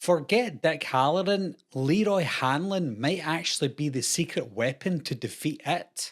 Forget Dick Hallorann, Leroy Hanlon might actually be the secret weapon to defeat it.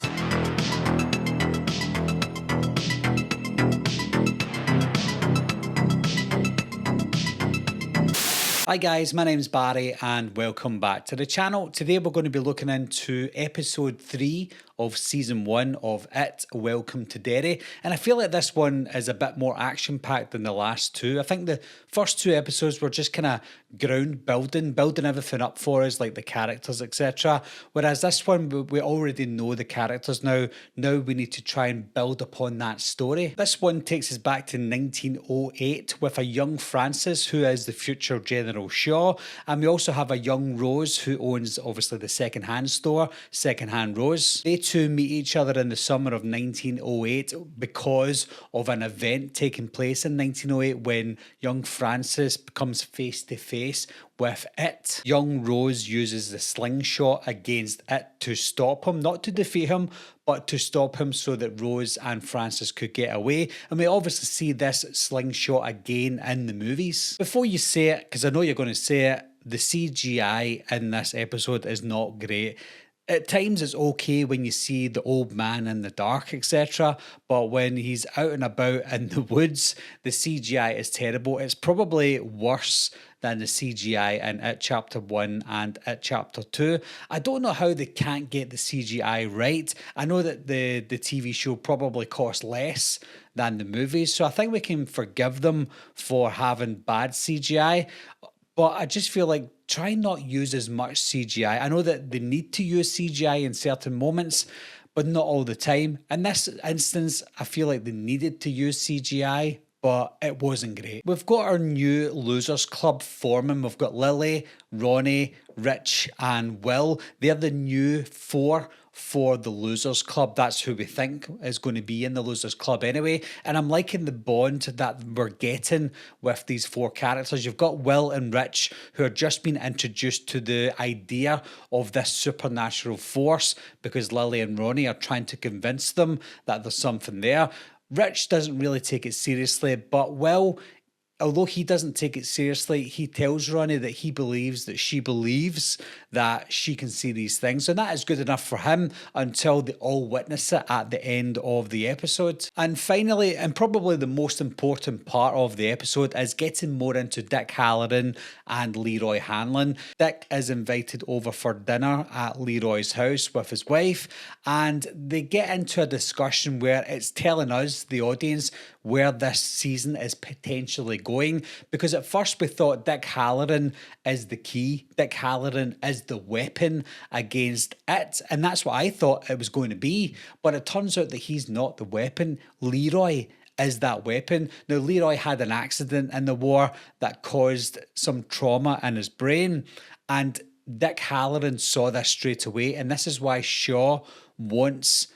Hi guys, my name's Barry and welcome back to the channel. Today we're going to be looking into episode 3 of season 1 of It, Welcome to Derry. And I feel like this one is a bit more action packed than the last two. I think the first two episodes were just kind of ground building everything up for us, like the characters, etc. Whereas this one, we already know the characters now. Now we need to try and build upon that story. This one takes us back to 1908 with a young Francis who is the future General Shaw. And we also have a young Rose who owns obviously the second-hand store, Second-Hand Rose. They two meet each other in the summer of 1908 because of an event taking place in 1908 when young Francis comes face to face with it. Young Rose uses the slingshot against it to stop him, not to defeat him, but to stop him so that Rose and Francis could get away. And we obviously see this slingshot again in the movies. Before you say it, because I know you're going to say it, the CGI in this episode is not great. At times it's okay when you see the old man in the dark, etc. But when he's out and about in the woods, the CGI is terrible. It's probably worse than the CGI in It Chapter 1 and It Chapter 2. I don't know how they can't get the CGI right. I know that the TV show probably cost less than the movies, so I think we can forgive them for having bad CGI. But I just feel like try not use as much CGI. I know that they need to use CGI in certain moments, but not all the time. In this instance, I feel like they needed to use CGI, but it wasn't great. We've got our new Losers Club forming. We've got Lily, Ronnie, Rich and Will. They're the new four for the Losers Club. That's who we think is going to be in the Losers Club anyway. And I'm liking the bond that we're getting with these four characters. You've got Will and Rich who are just being introduced to the idea of this supernatural force because Lily and Ronnie are trying to convince them that there's something there. Rich doesn't really take it seriously, but Will, although he doesn't take it seriously, he tells Ronnie that he believes that she believes that she can see these things. And that is good enough for him until they all witness it at the end of the episode. And finally, and probably the most important part of the episode, is getting more into Dick Hallorann and Leroy Hanlon. Dick is invited over for dinner at Leroy's house with his wife, and they get into a discussion where it's telling us, the audience, where this season is potentially going. Because at first we thought Dick Hallorann is the key. Dick Hallorann is the weapon against it. And that's what I thought it was going to be. But it turns out that he's not the weapon. Leroy is that weapon. Now, Leroy had an accident in the war that caused some trauma in his brain. And Dick Hallorann saw this straight away. And this is why Shaw wants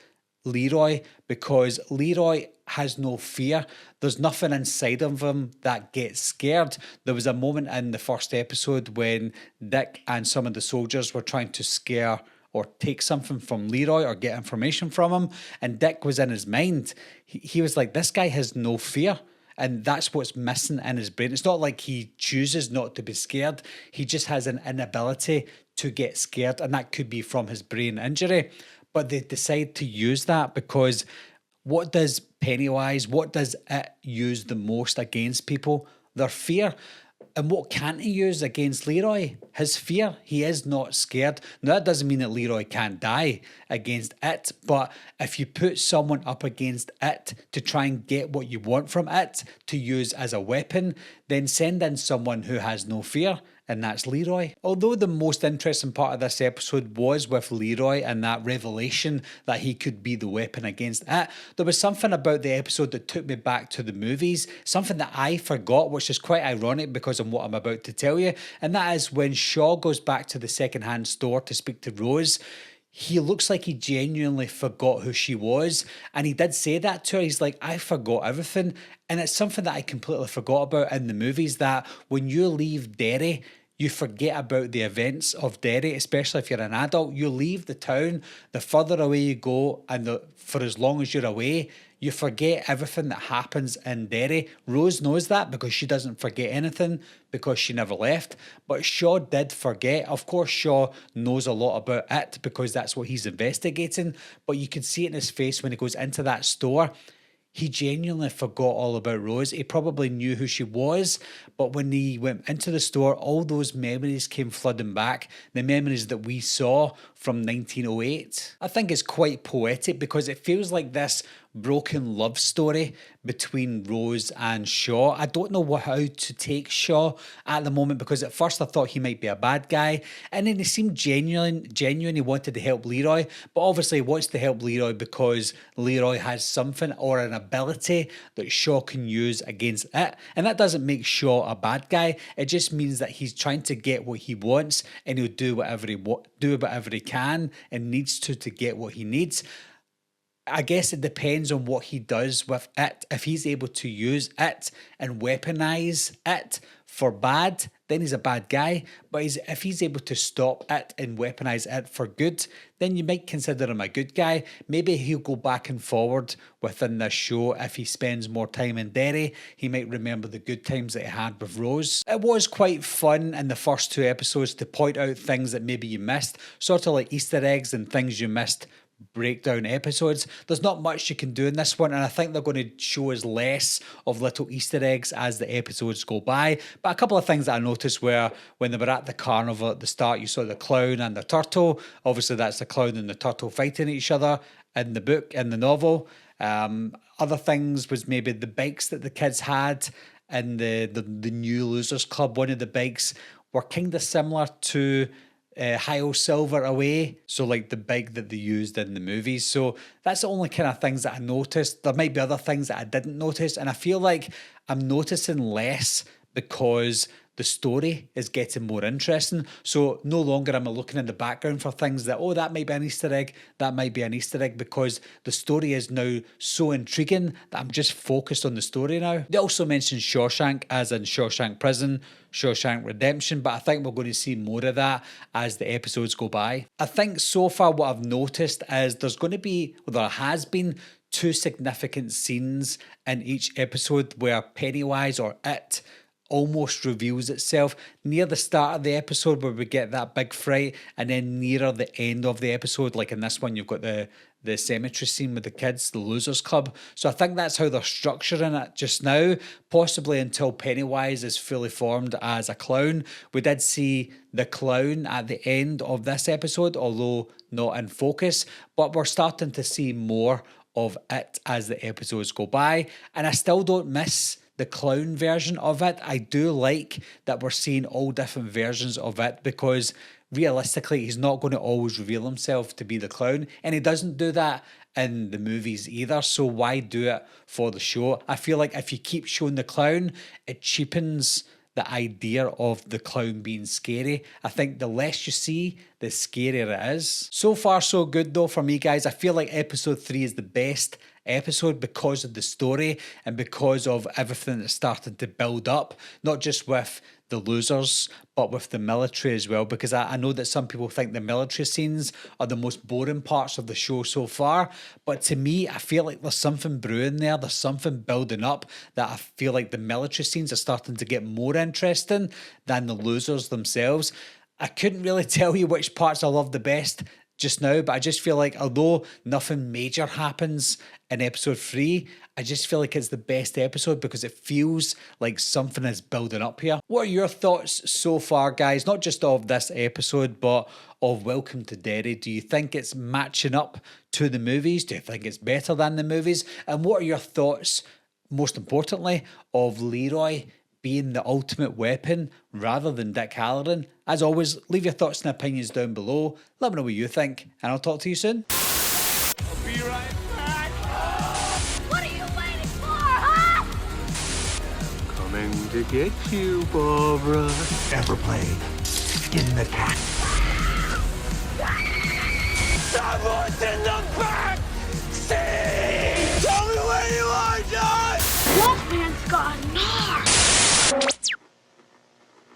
Leroy, because Leroy has no fear. There's nothing inside of him that gets scared. There was a moment in the first episode when Dick and some of the soldiers were trying to scare or take something from Leroy or get information from him, and Dick was in his mind. He was like, this guy has no fear. And that's what's missing in his brain. It's not like he chooses not to be scared. He just has an inability to get scared, and that could be from his brain injury. But they decide to use that because what does Pennywise, what does it use the most against people? Their fear. And what can't he use against Leroy? His fear. He is not scared. Now, that doesn't mean that Leroy can't die against it, but if you put someone up against it to try and get what you want from it to use as a weapon, then send in someone who has no fear, and that's Leroy. Although the most interesting part of this episode was with Leroy and that revelation that he could be the weapon against it, there was something about the episode that took me back to the movies, something that I forgot, which is quite ironic because of what I'm about to tell you, and that is when Shaw goes back to the second-hand store to speak to Rose. He looks like he genuinely forgot who she was. And he did say that to her. He's like, I forgot everything. And it's something that I completely forgot about in the movies, that when you leave Derry, you forget about the events of Derry, especially if you're an adult. You leave the town, the further away you go, and for as long as you're away, you forget everything that happens in Derry. Rose knows that because she doesn't forget anything because she never left. But Shaw did forget. Of course, Shaw knows a lot about it because that's what he's investigating. But you can see it in his face when he goes into that store. He genuinely forgot all about Rose. He probably knew who she was, but when he went into the store, all those memories came flooding back. The memories that we saw from 1908. I think it's quite poetic because it feels like this broken love story between Rose and Shaw. I don't know how to take Shaw at the moment because at first I thought he might be a bad guy, and then he seemed genuine. He wanted to help Leroy, but obviously he wants to help Leroy because Leroy has something or an ability that Shaw can use against it, and that doesn't make Shaw a bad guy. It just means that he's trying to get what he wants, and he'll do whatever he can and needs to get what he needs. I guess it depends on what he does with it. If he's able to use it and weaponize it for bad, then he's a bad guy. But if he's able to stop it and weaponize it for good, then you might consider him a good guy. Maybe he'll go back and forward within this show. If he spends more time in Derry, he might remember the good times that he had with Rose. It was quite fun in the first 2 episodes to point out things that maybe you missed, sort of like Easter eggs and things you missed breakdown episodes. There's not much you can do in this one, and I think they're going to show us less of little Easter eggs as the episodes go by. But a couple of things that I noticed were when they were at the carnival at the start, you saw the clown and the turtle. Obviously that's the clown and the turtle fighting each other in the book, in the novel. Other things was maybe the bikes that the kids had in the new Losers Club. One of the bikes were kind of similar to High Silver Away, so like the bike that they used in the movies. So that's the only kind of things that I noticed. There might be other things that I didn't notice, and I feel like I'm noticing less because the story is getting more interesting. So no longer am I looking in the background for things that, oh, that might be an Easter egg, that might be an Easter egg, because the story is now so intriguing that I'm just focused on the story now. They also mentioned Shawshank, as in Shawshank Prison, Shawshank Redemption, but I think we're going to see more of that as the episodes go by. I think so far what I've noticed is there has been 2 significant scenes in each episode where Pennywise or it almost reveals itself near the start of the episode where we get that big fright, and then nearer the end of the episode, like in this one you've got the cemetery scene with the kids, the Losers Club. So I think that's how they're structuring it just now, possibly until Pennywise is fully formed as a clown. We did see the clown at the end of this episode, although not in focus, but we're starting to see more of it as the episodes go by, and I still don't miss the clown version of it. I do like that we're seeing all different versions of it, because realistically he's not going to always reveal himself to be the clown, and he doesn't do that in the movies either, so why do it for the show? I feel like if you keep showing the clown, it cheapens the idea of the clown being scary. I think the less you see, the scarier it is. So far so good though for me, guys. I feel like episode 3 is the best episode because of the story and because of everything that's starting to build up, not just with the losers but with the military as well, because I know that some people think the military scenes are the most boring parts of the show so far, but to me I feel like there's something brewing there, there's something building up, that I feel like the military scenes are starting to get more interesting than the losers themselves. I couldn't really tell you which parts I love the best just now, but I just feel like although nothing major happens in episode 3, I just feel like it's the best episode because it feels like something is building up here. What are your thoughts so far, guys? Not just of this episode, but of Welcome to Derry. Do you think it's matching up to the movies? Do you think it's better than the movies? And what are your thoughts, most importantly, of Leroy being the ultimate weapon rather than Dick Hallorann? As always, leave your thoughts and opinions down below. Let me know what you think, and I'll talk to you soon. I'll be right back. What are you waiting for, huh? Coming to get you, Barbara. Ever played Skin the Cat? Someone's in the back!